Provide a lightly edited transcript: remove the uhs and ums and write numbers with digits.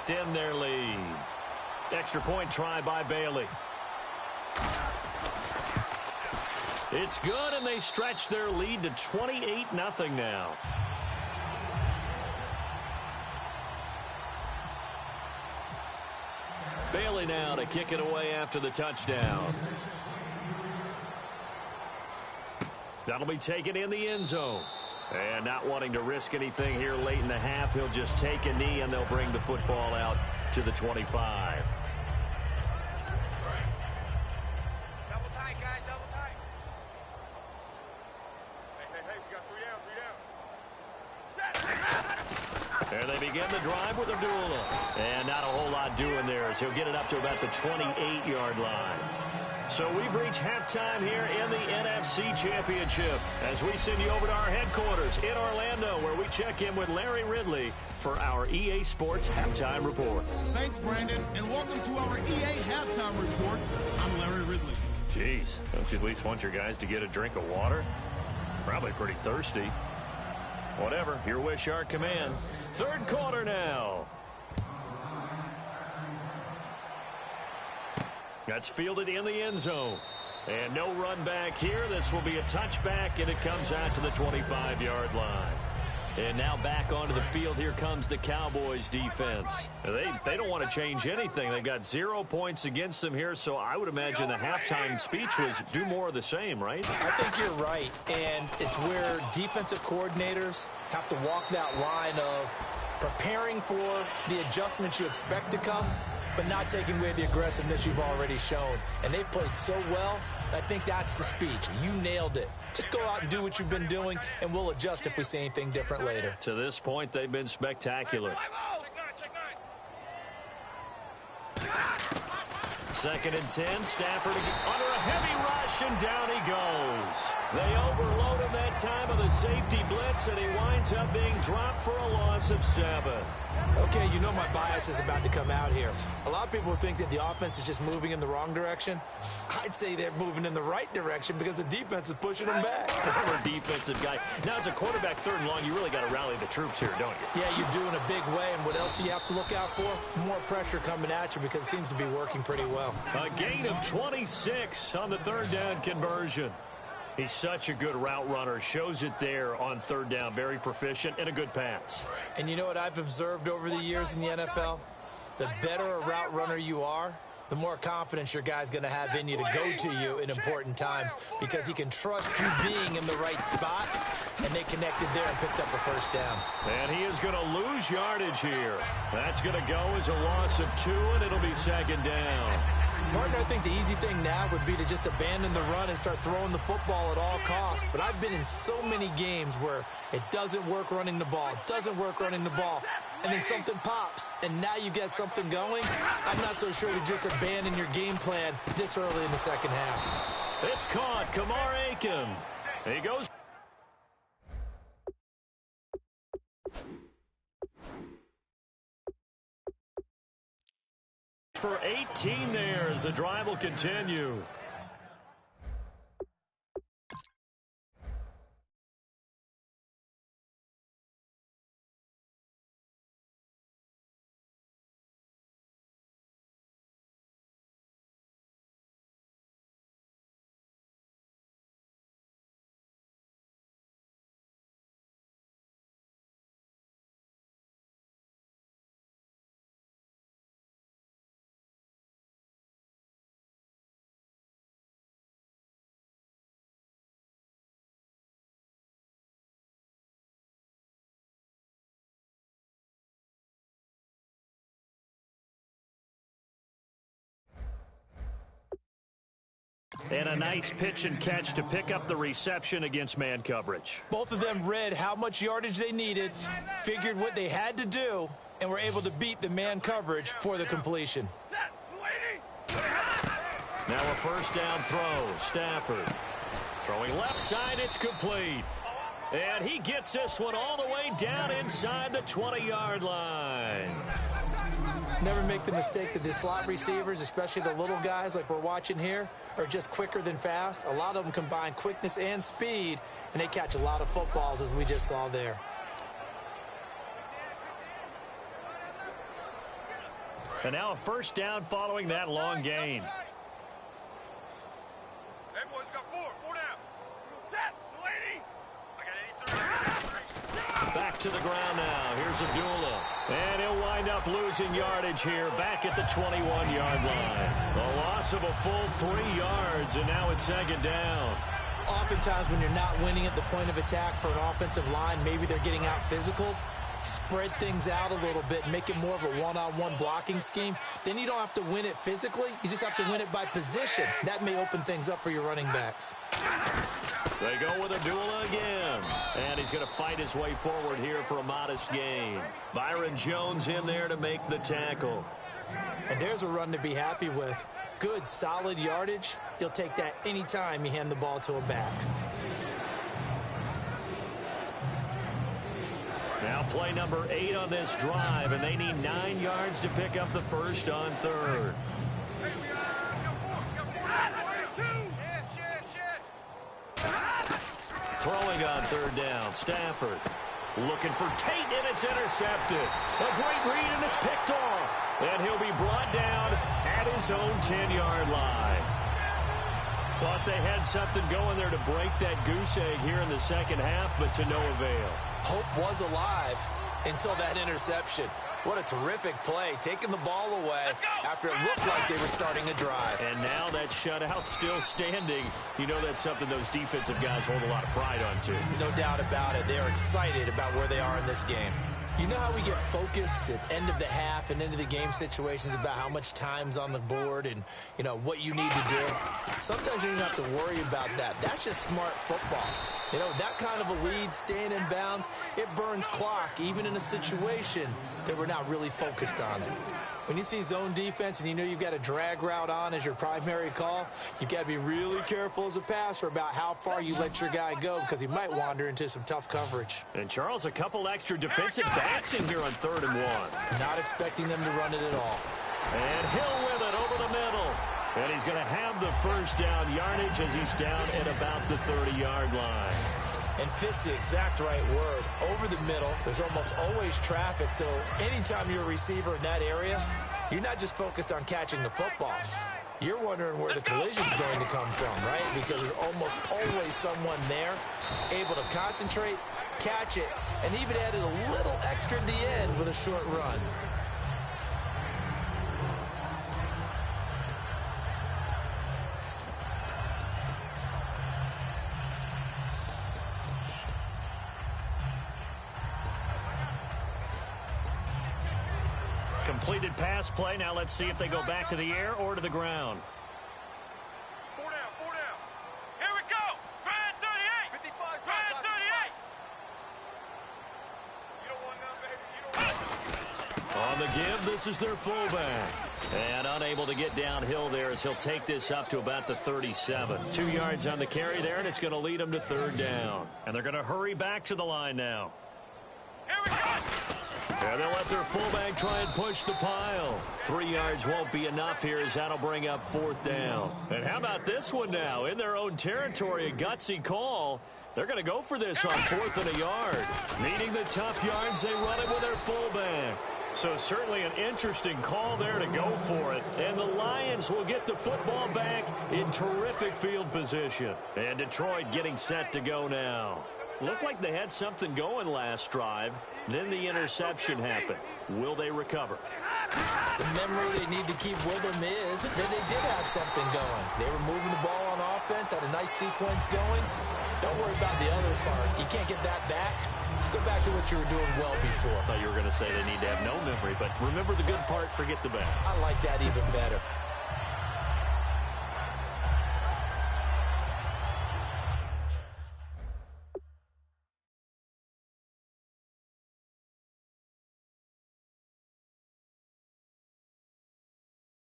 extend their lead. Extra point try by Bailey. It's good, and they stretch their lead to 28-0 now. Bailey now to kick it away after the touchdown. That'll be taken in the end zone. And not wanting to risk anything here late in the half, he'll just take a knee, and they'll bring the football out to the 25. Double tight, guys, double tight. Hey, we got 3 down, 3 down. There they begin the drive with Abdullah. And not a whole lot doing there as he'll get it up to about the 28-yard line. So we've reached halftime here in the NFC Championship as we send you over to our headquarters in Orlando, where we check in with Larry Ridley for our EA Sports Halftime Report. Thanks, Brandon, and welcome to our EA Halftime Report. I'm Larry Ridley. Jeez, don't you at least want your guys to get a drink of water? Probably pretty thirsty. Whatever, your wish, our command. Third quarter now. That's fielded in the end zone. And no run back here. This will be a touchback, and it comes out to the 25-yard line. And now back onto the field. Here comes the Cowboys defense. They don't want to change anything. They've got 0 points against them here, so I would imagine the halftime speech was do more of the same, right? I think you're right, and it's where defensive coordinators have to walk that line of preparing for the adjustments you expect to come, but not taking away the aggressiveness you've already shown. And they've played so well, I think that's the speech. You nailed it. Just go out and do what you've been doing, and we'll adjust if we see anything different later. To this point, they've been spectacular. Second and 10, Stafford under a heavy rush, and down he goes. They overload him that time of the safety blitz, and he winds up being dropped for a loss of 7. Okay, you know my bias is about to come out here. A lot of people think that the offense is just moving in the wrong direction. I'd say they're moving in the right direction because the defense is pushing them back. Former defensive guy. Now, as a quarterback, third and long, you really got to rally the troops here, don't you? Yeah, you're doing a big way, and what else do you have to look out for? More pressure coming at you because it seems to be working pretty well. A gain of 26 on the third down conversion. He's such a good route runner. Shows it there on third down. Very proficient and a good pass. And you know what I've observed over the years in the NFL? The better a route runner you are, the more confidence your guy's going to have in you to go to you in important times because he can trust you being in the right spot, and they connected there and picked up a first down. And he is going to lose yardage here. That's going to go as a loss of 2, and it'll be second down. Partner, I think the easy thing now would be to just abandon the run and start throwing the football at all costs. But I've been in so many games where it doesn't work running the ball, and then something pops, and now you get something going. I'm not so sure to just abandon your game plan this early in the second half. It's caught. Kamar Aiken. He goes. For 18 there as the drive will continue. And a nice pitch and catch to pick up the reception against man coverage. Both of them read how much yardage they needed, figured what they had to do, and were able to beat the man coverage for the completion. Now a first down throw. Stafford throwing left side. It's complete. And he gets this one all the way down inside the 20-yard line. Never make the mistake that the slot receivers, especially the little guys like we're watching here, are just quicker than fast. A lot of them combine quickness and speed, and they catch a lot of footballs, as we just saw there. And now a first down following that long gain. Hey, boys, got four down. Set, lady. I got 83. Back to the ground now. Here's Abdullah. And he'll wind up losing yardage here back at the 21-yard line. The loss of a full 3 yards, and now it's second down. Oftentimes when you're not winning at the point of attack for an offensive line, maybe they're getting out physical. Spread things out a little bit, make it more of a one-on-one blocking scheme. Then you don't have to win it physically. You just have to win it by position. That may open things up for your running backs. They go with Abdullah again. And he's going to fight his way forward here for a modest gain. Byron Jones in there to make the tackle. And there's a run to be happy with. Good, solid yardage. He'll take that anytime you hand the ball to a back. Now play number 8 on this drive, and they need 9 yards to pick up the first on third. Hey, we got four down. Yes. Throwing on third down, Stafford. Looking for Tate, and it's intercepted. A great read, and it's picked off. And he'll be brought down at his own 10-yard line. Thought they had something going there to break that goose egg here in the second half, but to no avail. Hope was alive until that interception. What a terrific play, taking the ball away after it looked like they were starting a drive. And now that shutout still standing. You know that's something those defensive guys hold a lot of pride on, too. No doubt about it. They are excited about where they are in this game. You know how we get focused at end of the half and into the game situations about how much time's on the board and, you know, what you need to do? Sometimes you don't have to worry about that. That's just smart football. You know, that kind of a lead, staying in bounds, it burns clock, even in a situation that we're not really focused on it. When you see zone defense and you know you've got a drag route on as your primary call, you've got to be really careful as a passer about how far you let your guy go because he might wander into some tough coverage. And, Charles, a couple extra defensive backs in here on 3rd and 1. Not expecting them to run it at all. And Hill with it over the middle. And he's going to have the first down yardage as he's down at about the 30-yard line. And fits the exact right word. Over the middle, there's almost always traffic, so anytime you're a receiver in that area, you're not just focused on catching the football. You're wondering where the collision's going to come from, right? Because there's almost always someone there able to concentrate, catch it, and even added a little extra at the end with a short run. Completed pass play. Now let's see if they go back to the air or to the ground. Four down. Here we go. Grind 38. 55. Grind 38. You don't want none, baby. You don't want none. On the give, this is their fullback. And unable to get downhill there as he'll take this up to about the 37. 2 yards on the carry there, and it's going to lead them to 3rd down. And they're going to hurry back to the line now. Here we go. And they'll let their fullback try and push the pile. 3 yards won't be enough here as that'll bring up 4th down. And how about this one now? In their own territory, a gutsy call. They're going to go for this on 4th and a yard. Needing the tough yards, they run it with their fullback. So certainly an interesting call there to go for it. And the Lions will get the football back in terrific field position. And Detroit getting set to go now. Looked like they had something going last drive. Then the interception happened. Will they recover? The memory they need to keep with them is that they did have something going. They were moving the ball on offense, had a nice sequence going. Don't worry about the other part. You can't get that back. Let's go back to what you were doing well before. I thought you were going to say they need to have no memory, but remember the good part, forget the bad. I like that even better.